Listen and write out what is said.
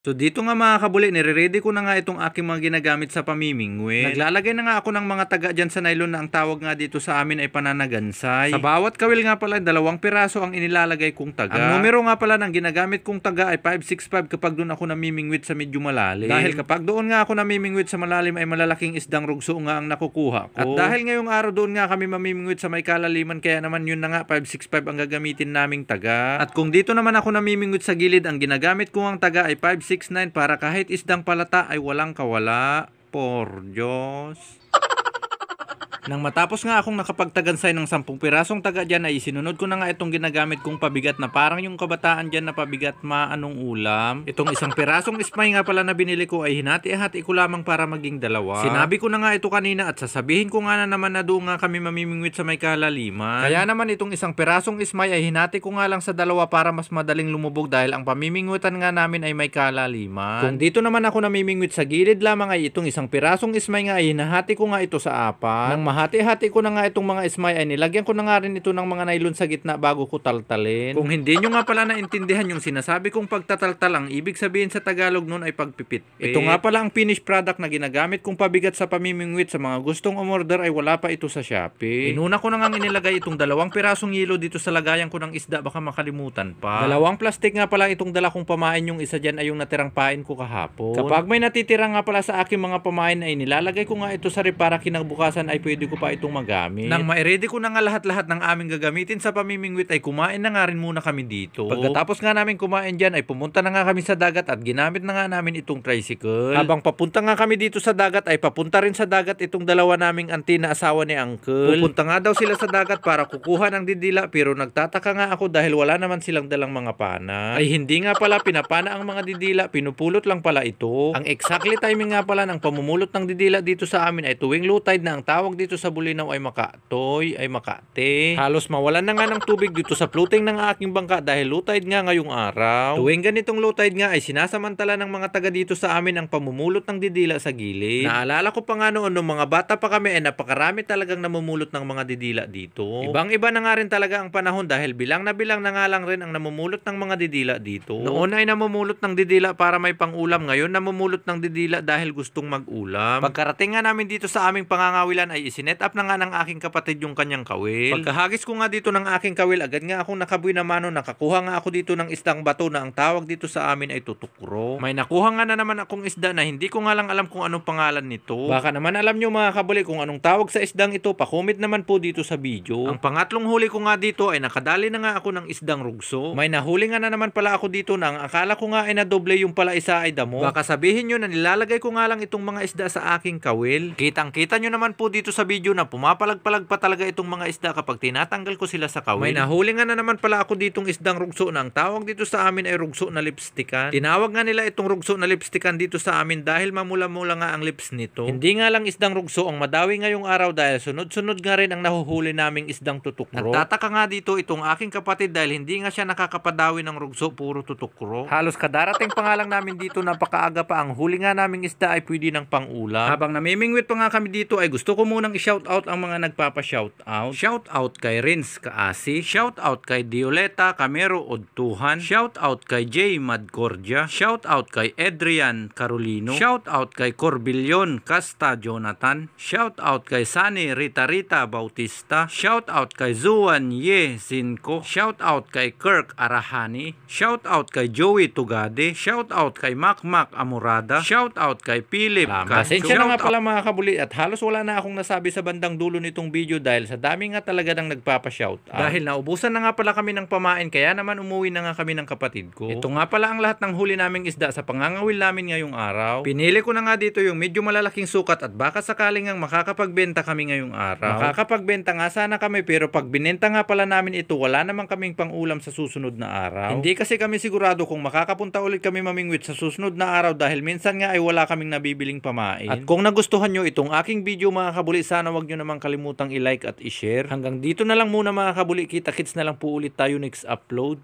So dito nga mga kabuli, nire-ready ko na nga itong aking mga ginagamit sa pamimingwit. Naglalagay na nga ako ng mga taga dyan sa nylon na ang tawag nga dito sa amin ay pananagansay. Sa bawat kawil nga pala, 2 piraso ang inilalagay kong taga. Ang numero nga pala ng ginagamit kong taga ay 565 kapag doon ako namimingwit sa medyo malalim. Dahil kapag doon nga ako namimingwit sa malalim ay malalaking isdang rugso nga ang nakukuha ko. At dahil ngayong araw doon nga kami mamimingwit sa may kalaliman, kaya naman yun na nga 565 ang gagamitin naming taga. At kung dito naman ako namimingwit sa gilid, ang ginagamit ko ang taga ay 569 para kahit isdang palata ay walang kawala. Por Diyos. Nang matapos nga akong nakapagtagansay ng 10 pirasong taga dyan ay sinunod ko na nga itong ginagamit kong pabigat na parang yung kabataan dyan na pabigat maanong ulam. Itong 1 pirasong ismay nga pala na binili ko ay hinati-hati ko lamang para maging 2. Sinabi ko na nga ito kanina at sasabihin ko nga na naman na doon nga kami mamimingwit sa may kalaliman. Kaya naman itong 1 pirasong ismay ay hinati ko nga lang sa 2 para mas madaling lumubog dahil ang pamimingwitan nga namin ay may kalaliman. Kung dito naman ako namimingwit sa gilid lamang ay itong 1 pirasong ismay nga ay hinahati ko nga ito sa 4. Nang hati-hati ko na nga itong mga ismay ay nilagyan ko na nga rin ito ng mga nylon sa gitna bago ko taltalin. Kung hindi nyo nga pala naintindihan yung sinasabi kong pagtataltal, ang ibig sabihin sa Tagalog nun ay pagpipit. Ito nga pala ang finished product na ginagamit kong pabigat sa pamimingwit. Sa mga gustong umorder ay wala pa ito sa Shopee. Inuna ko na nga inilagay itong 2 pirasong yelo dito sa lagayan ko ng isda, baka makalimutan pa. 2 plastic nga pala itong dala kong pamain, yung isa dyan ay yung natirang pain ko kahapon. Kapag may natitira nga pala sa aking mga pamain ay nilalagay ko nga ito sa rep para kinabukasan ay pwede ko pa itong magamit. Nang ma-ready ko na nga lahat-lahat ng aming gagamitin sa pamimingwit ay kumain na nga rin muna kami dito. Pagkatapos nga namin kumain dyan ay pumunta na nga kami sa dagat at ginamit na nga namin itong tricycle. Habang papunta nga kami dito sa dagat ay papunta rin sa dagat itong 2 naming auntie na asawa ni Uncle. Pupunta nga daw sila sa dagat para kukuha ng didila, pero nagtataka nga ako dahil wala naman silang dalang mga pana. Ay hindi nga pala pinapana ang mga didila, pinupulot lang pala ito. Ang exactly timing nga pala ng pamumulot ng didila dito sa amin ay tuwing low tide na. Ang tawag dito sa Bulinaw ay Makatoy, ay Makate. Halos mawalan na nga ng tubig dito sa floating ng aking bangka dahil low tide nga ngayong araw. Tuwing ganitong low tide nga ay sinasamantala ng mga taga dito sa amin ang pamumulot ng didila sa gilid. Naalala ko pa nga noon nung mga bata pa kami ay napakarami talagang namumulot ng mga didila dito. Ibang-iba na nga rin talaga ang panahon dahil bilang na nga lang rin ang namumulot ng mga didila dito. Noon ay namumulot ng didila para may pang-ulam, ngayon namumulot ng didila dahil gustong mag-ulam. Pagkarating nga namin dito sa aming pangangawilan ay isinet up na nga ng aking kapatid yung kanyang kawil. Pagkahagis ko nga dito ng aking kawil, agad nga akong nakabuy na mano, nakakuha nga ako dito ng isdang bato na ang tawag dito sa amin ay tutukro. May nakuha nga na naman akong isda na hindi ko nga lang alam kung anong pangalan nito. Baka naman alam nyo mga kabuli kung anong tawag sa isdang ito, pa-comment naman po dito sa video. Ang pangatlong huli ko nga dito ay nakadali na nga ako ng isdang rugso. May nahuli nga na naman pala ako dito na ang akala ko nga ay nadoble, yung pala isa ay damo. Baka sabihin nyo na nilalagay ko nga lang itong mga isda sa aking kawil. Kitang-kita nyo naman po dito sa video na pumapalag-palag pa talaga itong mga isda kapag tinatanggal ko sila sa kawil. May nahuli nga na naman pala ako ditong isdang rugso na ang tawag dito sa amin ay rugso na lipstickan. Tinawag nga nila itong rugso na lipstickan dito sa amin dahil mamula-mula nga ang lips nito. Hindi nga lang isdang rugso ang madawi ngayong araw dahil sunod-sunod nga rin ang nahuhuli naming isdang tutukro. Nagtataka nga dito itong aking kapatid dahil hindi nga siya nakakapadawi ng rugso, puro tutukro. Halos kadarating pa nga lang namin dito, napakaaga pa, ang huli nga naming isda ay pwede ng pang-ulam. Habang namimingwit pa nga kami dito ay gusto ko munang i-shoutout ang mga nagpapa-shoutout. Shoutout kay Rins Kaasi, shoutout kay Dioleta Camero Odtuhan, shoutout kay Jay Madcordia, shoutout kay Adrian Carolino, shoutout kay Corbillion Casta Jonathan, shoutout kay Sunny Rita Bautista, shoutout kay Zuan Ye Sinko, shoutout kay Kirk Arahani, shoutout kay Joey Tugade, shoutout kay Macmac Amurada, shoutout kay Philip Pasensya na nga pala mga kabuli at halos wala na akong nasabi sa bandang dulo nitong video dahil sa dami nga talaga ng nagpapa-shoutout. Dahil naubusan na nga pala kami ng pamain, kaya naman umuwi na nga kami ng kapatid ko. Ito nga pala ang lahat ng huli naming isda sa pangangawil namin ngayong araw. Pinili ko na nga dito yung medyo malalaking sukat at baka sakaling ang makakapagbenta kami ngayong araw. Makakapagbenta nga sana kami, pero pag binenta nga pala namin ito, wala namang kaming pang-ulam sa susunod na araw. Hindi kasi kami sigurado kung makakapunta ulit kami mamingwit sa susunod na araw dahil minsan nga ay wala kaming nabibiling pamain. At kung nagustuhan nyo itong aking video mga kabuli, sana wag nyo namang kalimutang i-like at i-share. Hanggang dito na lang muna mga kabuli, kita-kits na lang po ulit tayo next upload.